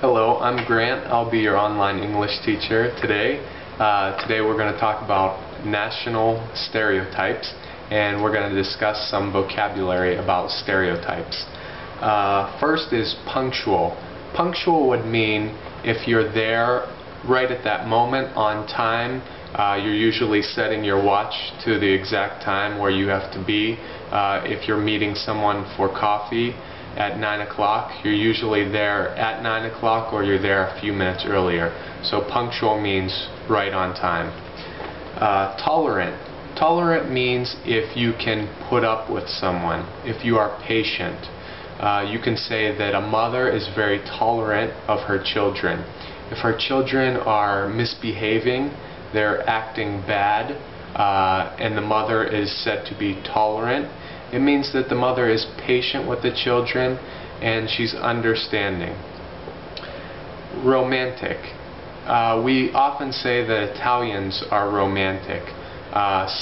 Hello, I'm Grant. I'll be your online English teacher today. Today we're going to talk about national stereotypes, and we're going to discuss some vocabulary about stereotypes. First is punctual. Punctual would mean if you're there right at that moment on time. You're usually setting your watch to the exact time where you have to be. If you're meeting someone for coffee at 9 o'clock, you're usually there at 9 o'clock or you're there a few minutes earlier. So punctual means right on time. Tolerant. Tolerant means if you can put up with someone, if you are patient. You can say that a mother is very tolerant of her children. If her children are misbehaving, they're acting bad, and the mother is said to be tolerant, it means that the mother is patient with the children and she's understanding. Romantic. We often say that Italians are romantic.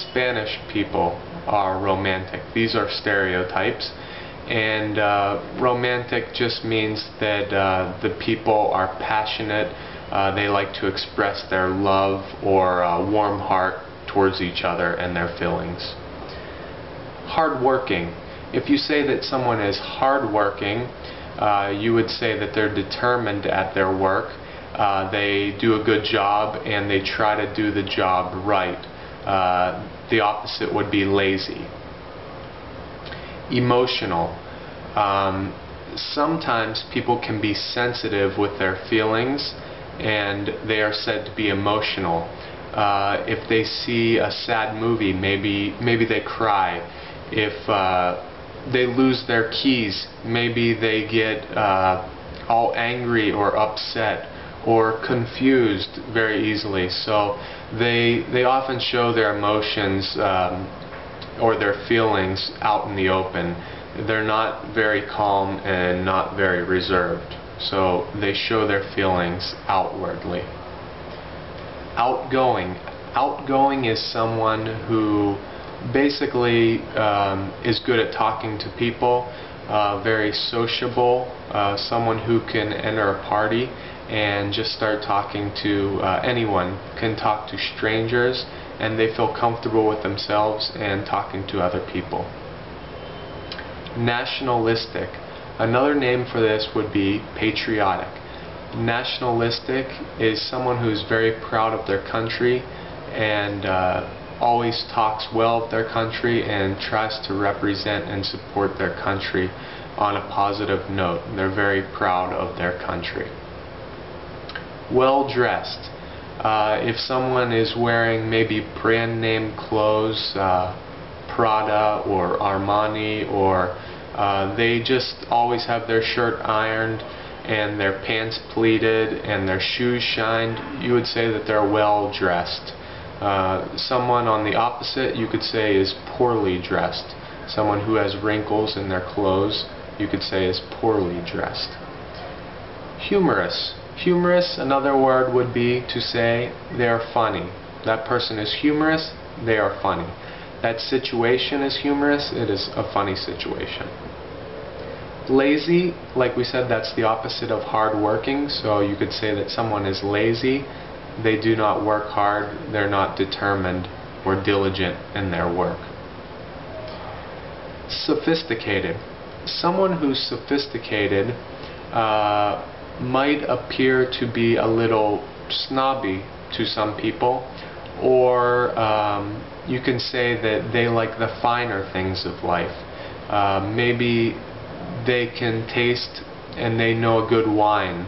Spanish people are romantic. These are stereotypes. And romantic just means that the people are passionate. They like to express their love or warm heart towards each other and their feelings. Hardworking. If you say that someone is hardworking, you would say that they're determined at their work. They do a good job and they try to do the job right. The opposite would be lazy. Emotional. Sometimes people can be sensitive with their feelings and they are said to be emotional. If they see a sad movie, maybe they cry. If they lose their keys, maybe they get all angry or upset or confused very easily. So they often show their emotions or their feelings out in the open. They're not very calm and not very reserved. So they show their feelings outwardly. Outgoing. Outgoing is someone who basically is good at talking to people, very sociable, someone who can enter a party and just start talking to anyone, can talk to strangers, and they feel comfortable with themselves and talking to other people. Nationalistic. Another name for this would be patriotic. Nationalistic is someone who's very proud of their country and always talks well of their country and tries to represent and support their country on a positive note. They're very proud of their country. Well dressed. If someone is wearing maybe brand name clothes, Prada or Armani, or they just always have their shirt ironed and their pants pleated and their shoes shined, you would say that they're well dressed. Someone on the opposite you could say is poorly dressed. Someone who has wrinkles in their clothes you could say is poorly dressed. Humorous. Humorous, another word would be to say they're funny. That person is humorous, they are funny. That situation is humorous, it is a funny situation. Lazy, like we said, that's the opposite of hardworking, so you could say that someone is lazy. They do not work hard, they're not determined or diligent in their work. Sophisticated. Someone who's sophisticated might appear to be a little snobby to some people, or you can say that they like the finer things of life. Maybe they can taste and they know a good wine.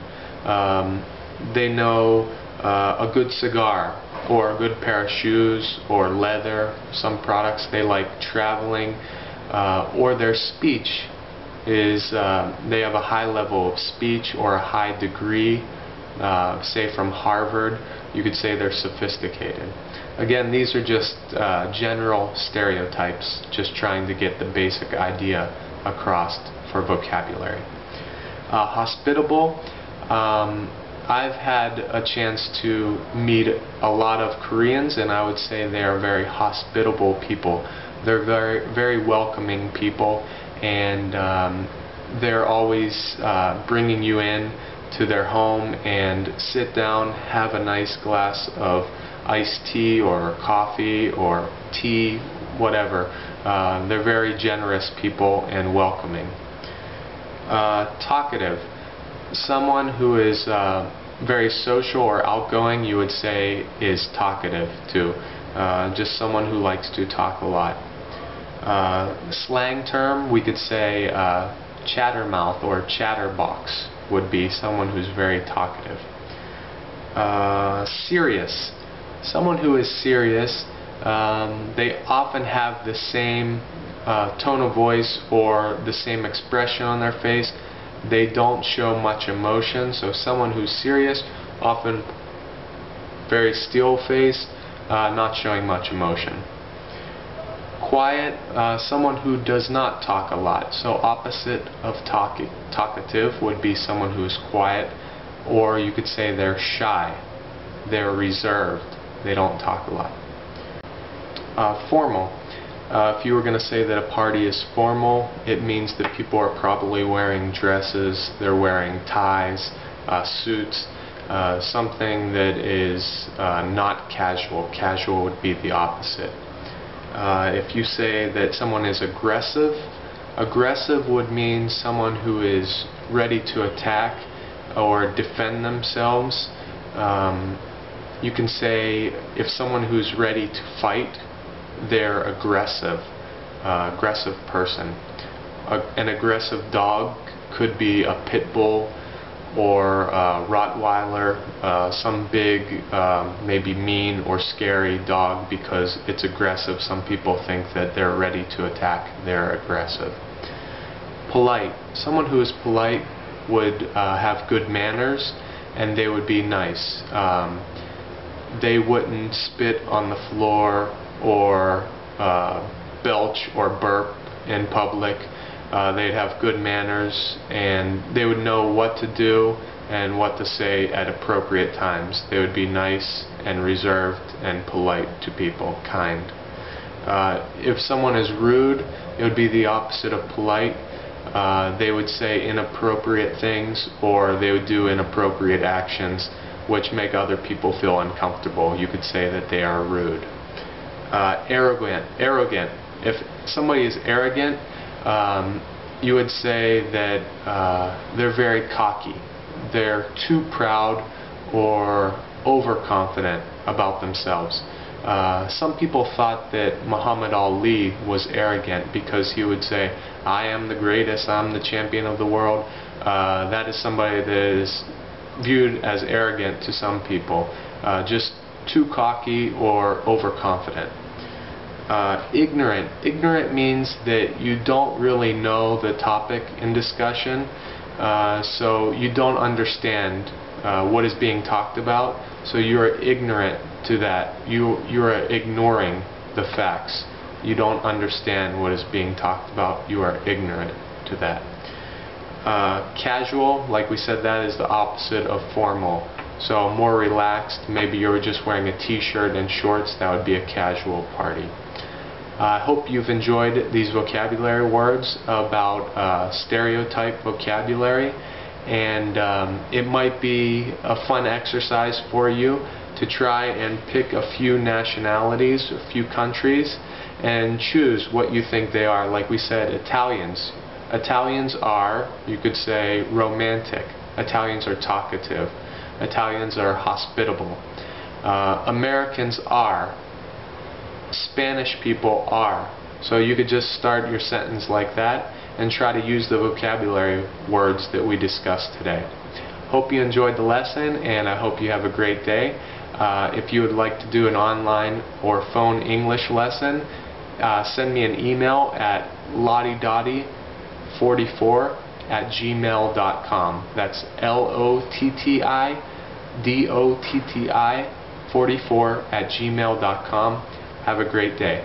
They know a good cigar or a good pair of shoes or leather, some products. They like traveling, or their speech is they have a high level of speech or a high degree, say from Harvard. You could say they're sophisticated. Again, these are just general stereotypes, just trying to get the basic idea across for vocabulary. Hospitable. I've had a chance to meet a lot of Koreans, and I would say they are very hospitable people. They're very welcoming people, and they're always bringing you in to their home and sit down, have a nice glass of iced tea or coffee or tea, whatever. They're very generous people and welcoming. Talkative. Someone who is very social or outgoing, you would say, is talkative too. Just someone who likes to talk a lot. Slang term, we could say chattermouth or chatterbox would be someone who's very talkative. Serious. Someone who is serious, they often have the same tone of voice or the same expression on their face. They don't show much emotion, so someone who's serious, often very still-faced, not showing much emotion. Quiet, someone who does not talk a lot. So opposite of talkative would be someone who's quiet, or you could say they're shy, they're reserved, they don't talk a lot. Formal. If you were going to say that a party is formal, it means that people are probably wearing dresses, they're wearing ties, suits, something that is not casual. Casual would be the opposite. If you say that someone is aggressive, aggressive would mean someone who is ready to attack or defend themselves. You can say if someone who's ready to fight, they're aggressive, aggressive person. An aggressive dog could be a pit bull or a Rottweiler, some big, maybe mean or scary dog because it's aggressive. Some people think that they're ready to attack, they're aggressive. Polite. Someone who is polite would have good manners and they would be nice. They wouldn't spit on the floor or belch or burp in public. They'd have good manners and they would know what to do and what to say at appropriate times. They would be nice and reserved and polite to people, kind. If someone is rude, it would be the opposite of polite. They would say inappropriate things or they would do inappropriate actions which make other people feel uncomfortable. You could say that they are rude. Arrogant. If somebody is arrogant, you would say that they're very cocky. They're too proud or overconfident about themselves. Some people thought that Muhammad Ali was arrogant because he would say, "I am the greatest, I'm the champion of the world." That is somebody that is viewed as arrogant to some people. Just too cocky or overconfident. Ignorant. Ignorant means that you don't really know the topic in discussion, so you don't understand what is being talked about, so you are ignorant to that. You are ignoring the facts. You don't understand what is being talked about. You are ignorant to that. Casual, like we said, that is the opposite of formal. So more relaxed, maybe you're just wearing a t-shirt and shorts, that would be a casual party. I hope you've enjoyed these vocabulary words about stereotype vocabulary, and it might be a fun exercise for you to try and pick a few nationalities, a few countries, and choose what you think they are. Like we said, Italians. Italians are, you could say, romantic. Italians are talkative. Italians are hospitable. Americans are. Spanish people are. So you could just start your sentence like that and try to use the vocabulary words that we discussed today. Hope you enjoyed the lesson, and I hope you have a great day. If you would like to do an online or phone English lesson, send me an email at lottidotty44@gmail.com. That's LOTTIDOTTI44@gmail.com. Have a great day.